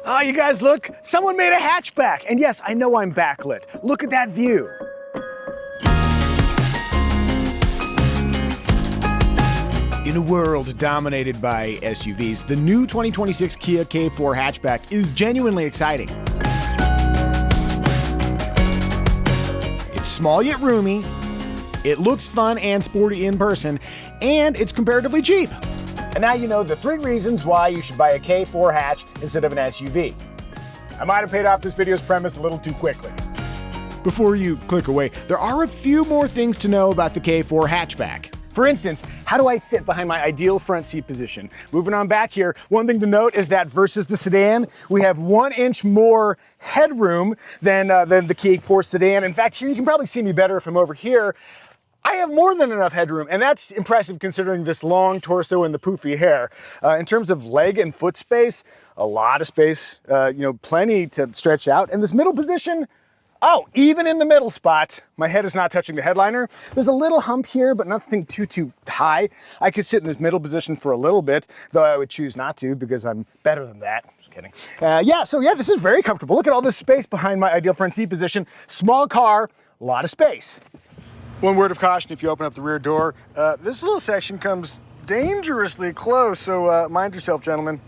Oh, you guys look, someone made a hatchback. And yes, I know I'm backlit. Look at that view. In a world dominated by SUVs, the new 2026 Kia K4 Hatchback is genuinely exciting. It's small yet roomy, it looks fun and sporty in person, and it's comparatively cheap. And now you know the 3 reasons why you should buy a K4 hatch instead of an SUV. I might have paid off this video's premise a little too quickly. Before you click away, there are a few more things to know about the K4 hatchback. For instance, how do I fit behind my ideal front seat position? Moving on back here, one thing to note is that versus the sedan, we have 1 inch more headroom than the K4 sedan. In fact, here you can probably see me better if I'm over here. I have more than enough headroom, and that's impressive considering this long torso and the poofy hair. In terms of leg and foot space, a lot of space, plenty to stretch out. And this middle position, oh, even in the middle spot, my head is not touching the headliner. There's a little hump here, but nothing too high. I could sit in this middle position for a little bit, though I would choose not to because I'm better than that. Just kidding. This is very comfortable. Look at all this space behind my ideal front seat position. Small car, a lot of space. One word of caution, if you open up the rear door, this little section comes dangerously close, so mind yourself, gentlemen.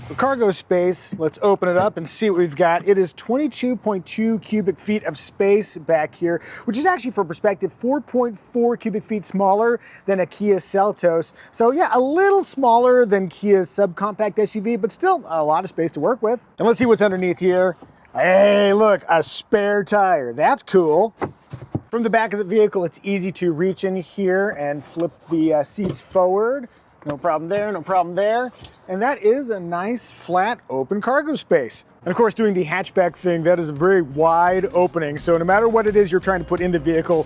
The cargo space, let's open it up and see what we've got. It is 22.2 cubic feet of space back here, which is actually, for perspective, 4.4 cubic feet smaller than a Kia Seltos. So yeah, a little smaller than Kia's subcompact SUV, but still a lot of space to work with. And let's see what's underneath here. Hey, look, a spare tire. That's cool. From the back of the vehicle, it's easy to reach in here and flip the seats forward. No problem there, no problem there. And that is a nice, flat, open cargo space. And of course, doing the hatchback thing, that is a very wide opening. So no matter what it is you're trying to put in the vehicle,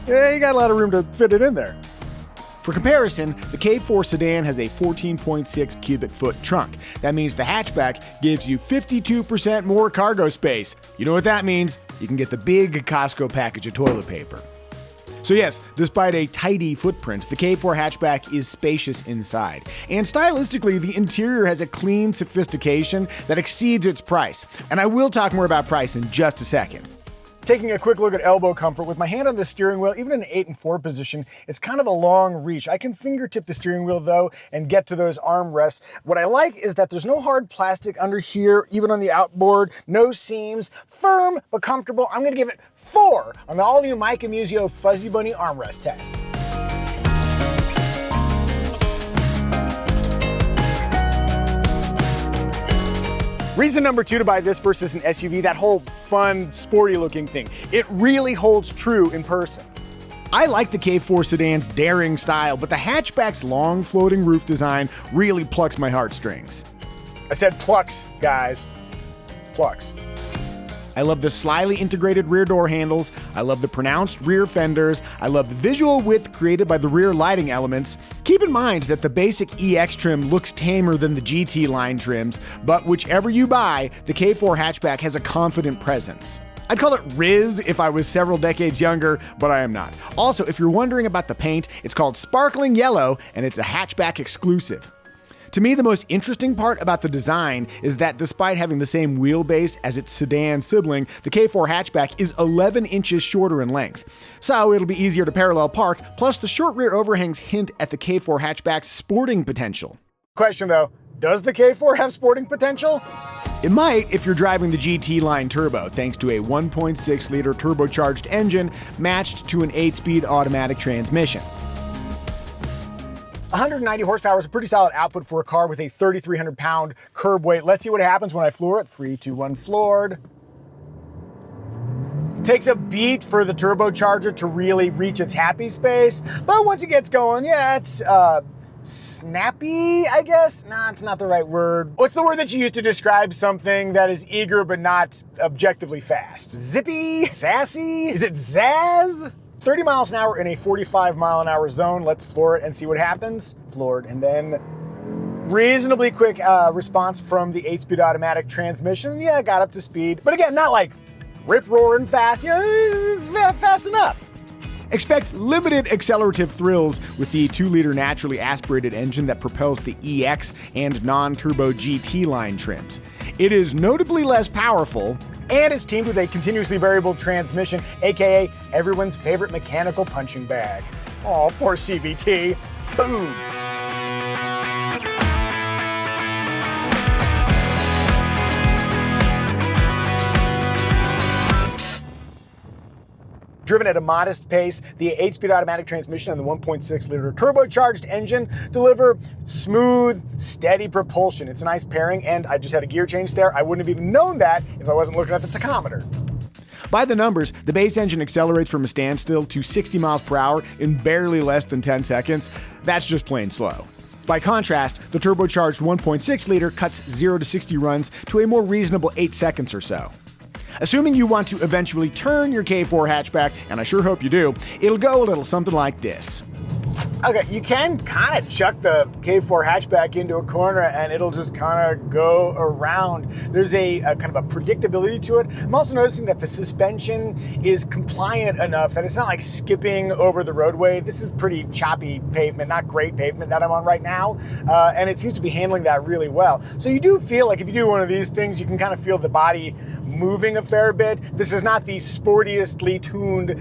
you got a lot of room to fit it in there. For comparison, the K4 sedan has a 14.6 cubic foot trunk. That means the hatchback gives you 52% more cargo space. You know what that means? You can get the big Costco package of toilet paper. So yes, despite a tidy footprint, the K4 hatchback is spacious inside. And stylistically, the interior has a clean sophistication that exceeds its price. And I will talk more about price in just a second. Taking a quick look at elbow comfort, with my hand on the steering wheel, even in an 8 and 4 position, it's kind of a long reach. I can fingertip the steering wheel though and get to those armrests. What I like is that there's no hard plastic under here, even on the outboard, no seams, firm but comfortable. I'm gonna give it 4 on the all-new Micah Muzio Fuzzy Bunny armrest test. Reason number 2 to buy this versus an SUV, that whole fun, sporty looking thing. It really holds true in person. I like the K4 sedan's daring style, but the hatchback's long floating roof design really plucks my heartstrings. I said plucks, guys. Plucks. I love the slyly integrated rear door handles. I love the pronounced rear fenders. I love the visual width created by the rear lighting elements. Keep in mind that the basic EX trim looks tamer than the GT line trims, but whichever you buy, the K4 hatchback has a confident presence. I'd call it Riz if I was several decades younger, but I am not. Also, if you're wondering about the paint, it's called Sparkling Yellow, and it's a hatchback exclusive. To me, the most interesting part about the design is that despite having the same wheelbase as its sedan sibling, the K4 hatchback is 11 inches shorter in length. So it'll be easier to parallel park, plus the short rear overhangs hint at the K4 hatchback's sporting potential. Question though, does the K4 have sporting potential? It might if you're driving the GT line turbo, thanks to a 1.6 liter turbocharged engine matched to an 8-speed automatic transmission. 190 horsepower is a pretty solid output for a car with a 3,300 pound curb weight. Let's see what happens when I floor it. 3, 2, 1, floored. Takes a beat for the turbocharger to really reach its happy space, but once it gets going, yeah, it's snappy, I guess? Nah, it's not the right word. What's the word that you use to describe something that is eager but not objectively fast? Zippy? Sassy? Is it zazz? 30 miles an hour in a 45 mile an hour zone. Let's floor it and see what happens. Floored, and then reasonably quick response from the 8-speed automatic transmission. Yeah, got up to speed, but again, not like rip-roaring fast. You know, it's fast enough. Expect limited accelerative thrills with the 2-liter naturally aspirated engine that propels the EX and non-turbo GT line trims. It is notably less powerful, and it's teamed with a continuously variable transmission, aka everyone's favorite mechanical punching bag. Oh, poor CVT. Boom. Driven at a modest pace, the 8-speed automatic transmission and the 1.6-liter turbocharged engine deliver smooth, steady propulsion. It's a nice pairing, and I just had a gear change there. I wouldn't have even known that if I wasn't looking at the tachometer. By the numbers, the base engine accelerates from a standstill to 60 miles per hour in barely less than 10 seconds. That's just plain slow. By contrast, the turbocharged 1.6-liter cuts 0 to 60 runs to a more reasonable 8 seconds or so. Assuming you want to eventually turn your K4 hatchback, and I sure hope you do, it'll go a little something like this. Okay, you can kind of chuck the K4 hatchback into a corner and it'll just kind of go around. There's a kind of a predictability to it. I'm also noticing that the suspension is compliant enough that it's not like skipping over the roadway. This is pretty choppy pavement, not great pavement that I'm on right now, and it seems to be handling that really well. So you do feel like if you do one of these things, you can kind of feel the body moving a fair bit. This is not the sportiestly tuned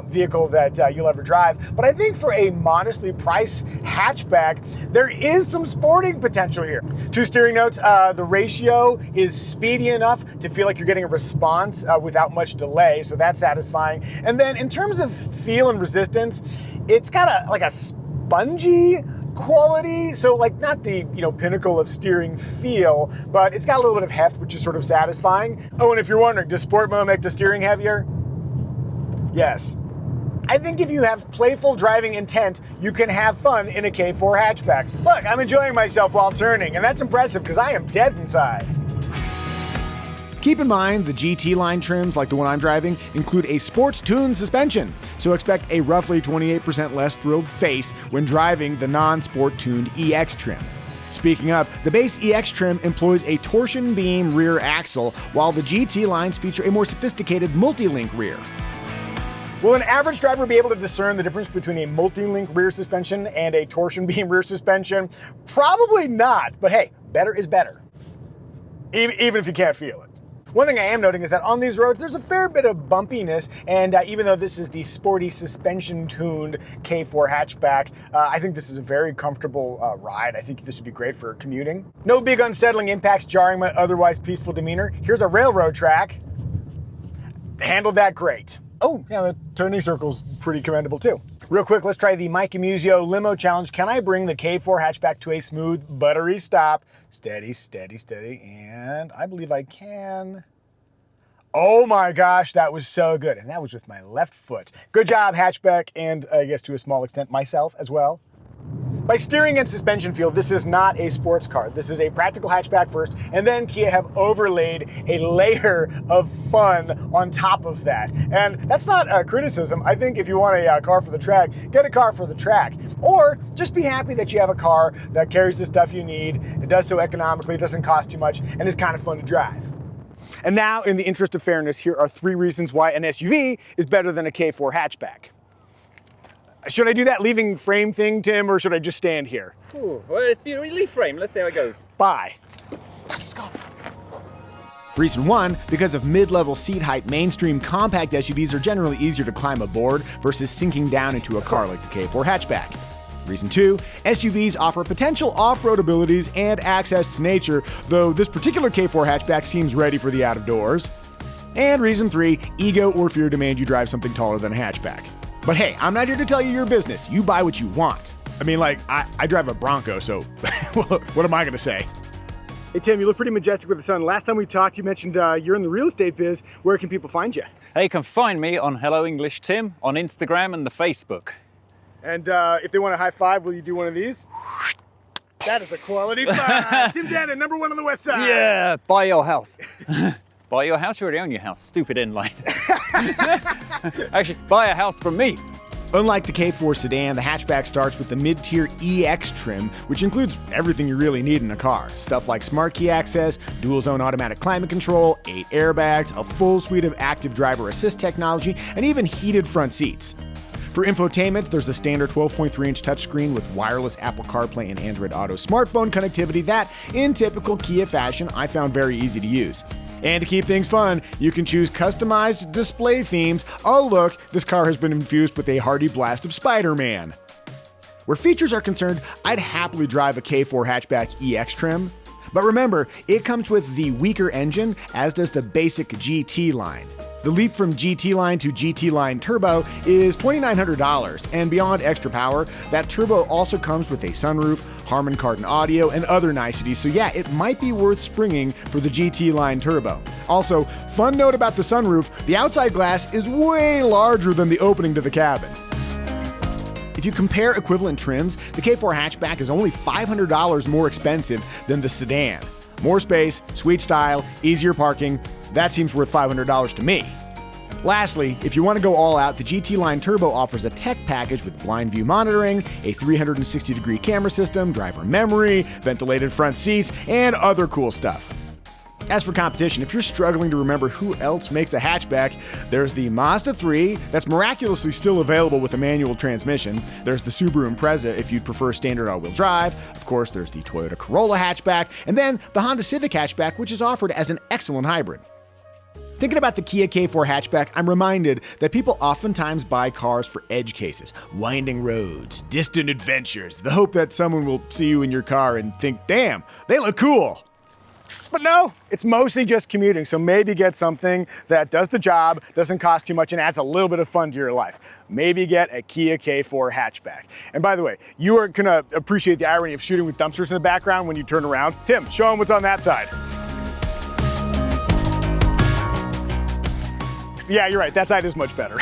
vehicle that you'll ever drive, but I think for a modestly priced hatchback, there is some sporting potential here. 2 steering notes, the ratio is speedy enough to feel like you're getting a response without much delay, so that's satisfying. And then in terms of feel and resistance, it's got like a spongy quality, so like not the pinnacle of steering feel, but it's got a little bit of heft, which is sort of satisfying. Oh, and if you're wondering, does sport mode make the steering heavier? Yes. I think if you have playful driving intent, you can have fun in a K4 hatchback. Look, I'm enjoying myself while turning, and that's impressive because I am dead inside. Keep in mind, the GT line trims, like the one I'm driving, include a sports-tuned suspension, so expect a roughly 28% less thrilled face when driving the non-sport-tuned EX trim. Speaking of, the base EX trim employs a torsion beam rear axle, while the GT lines feature a more sophisticated multi-link rear. Will an average driver be able to discern the difference between a multi-link rear suspension and a torsion beam rear suspension? Probably not, but hey, better is better, even if you can't feel it. One thing I am noting is that on these roads, there's a fair bit of bumpiness, and even though this is the sporty suspension-tuned K4 hatchback, I think this is a very comfortable ride. I think this would be great for commuting. No big unsettling impacts jarring my otherwise peaceful demeanor. Here's a railroad track. Handled that great. Oh, yeah, the turning circle's pretty commendable too. Real quick, let's try the Micah Muzio limo challenge. Can I bring the K4 hatchback to a smooth, buttery stop? Steady, steady, steady, and I believe I can. Oh my gosh, that was so good. And that was with my left foot. Good job, hatchback, and I guess to a small extent, myself as well. By steering and suspension feel, this is not a sports car. This is a practical hatchback first, and then Kia have overlaid a layer of fun on top of that. And that's not a criticism. I think if you want a car for the track, get a car for the track. Or just be happy that you have a car that carries the stuff you need, it does so economically, it doesn't cost too much, and is kind of fun to drive. And now, in the interest of fairness, here are 3 reasons why an SUV is better than a K4 hatchback. Should I do that leaving frame thing, Tim, or should I just stand here? Ooh, well, it's leave frame. Let's see how it goes. Bye. Let's go. Reason 1, because of mid-level seat height, mainstream compact SUVs are generally easier to climb aboard versus sinking down into a car like the K4 hatchback. Reason 2, SUVs offer potential off-road abilities and access to nature, though this particular K4 hatchback seems ready for the out-of-doors. And reason 3, ego or fear demand you drive something taller than a hatchback. But hey, I'm not here to tell you your business. You buy what you want. I mean, like, I drive a Bronco, so what am I gonna say? Hey Tim, you look pretty majestic with the sun. Last time we talked, you mentioned you're in the real estate biz. Where can people find you? They can find me on Hello English Tim on Instagram and the Facebook. And if they want a high five, will you do one of these? That is a quality five. Tim Dannon, #1 on the West Side. Yeah, buy your house. Buy your house, you already own your house. Stupid inline. Actually, buy a house from me. Unlike the K4 sedan, the hatchback starts with the mid-tier EX trim, which includes everything you really need in a car. Stuff like smart key access, dual-zone automatic climate control, 8 airbags, a full suite of active driver assist technology, and even heated front seats. For infotainment, there's a standard 12.3-inch touchscreen with wireless Apple CarPlay and Android Auto smartphone connectivity that, in typical Kia fashion, I found very easy to use. And to keep things fun, you can choose customized display themes. Oh look, this car has been infused with a hearty blast of Spider-Man. Where features are concerned, I'd happily drive a K4 Hatchback EX trim. But remember, it comes with the weaker engine, as does the basic GT line. The leap from GT line to GT line turbo is $2,900, and beyond extra power, that turbo also comes with a sunroof, Harman Kardon audio, and other niceties, so yeah, it might be worth springing for the GT line turbo. Also, fun note about the sunroof, the outside glass is way larger than the opening to the cabin. If you compare equivalent trims, the K4 Hatchback is only $500 more expensive than the sedan. More space, sweet style, easier parking, that seems worth $500 to me. Lastly, if you want to go all out, the GT Line Turbo offers a tech package with blind view monitoring, a 360-degree camera system, driver memory, ventilated front seats, and other cool stuff. As for competition, if you're struggling to remember who else makes a hatchback, there's the Mazda 3 that's miraculously still available with a manual transmission. There's the Subaru Impreza if you'd prefer standard all-wheel drive. Of course, there's the Toyota Corolla hatchback, and then the Honda Civic hatchback, which is offered as an excellent hybrid. Thinking about the Kia K4 Hatchback, I'm reminded that people oftentimes buy cars for edge cases, winding roads, distant adventures, the hope that someone will see you in your car and think, damn, they look cool. But no, it's mostly just commuting, so maybe get something that does the job, doesn't cost too much, and adds a little bit of fun to your life. Maybe get a Kia K4 Hatchback. And by the way, you are gonna appreciate the irony of shooting with dumpsters in the background when you turn around. Tim, show them what's on that side. Yeah, you're right, that side is much better.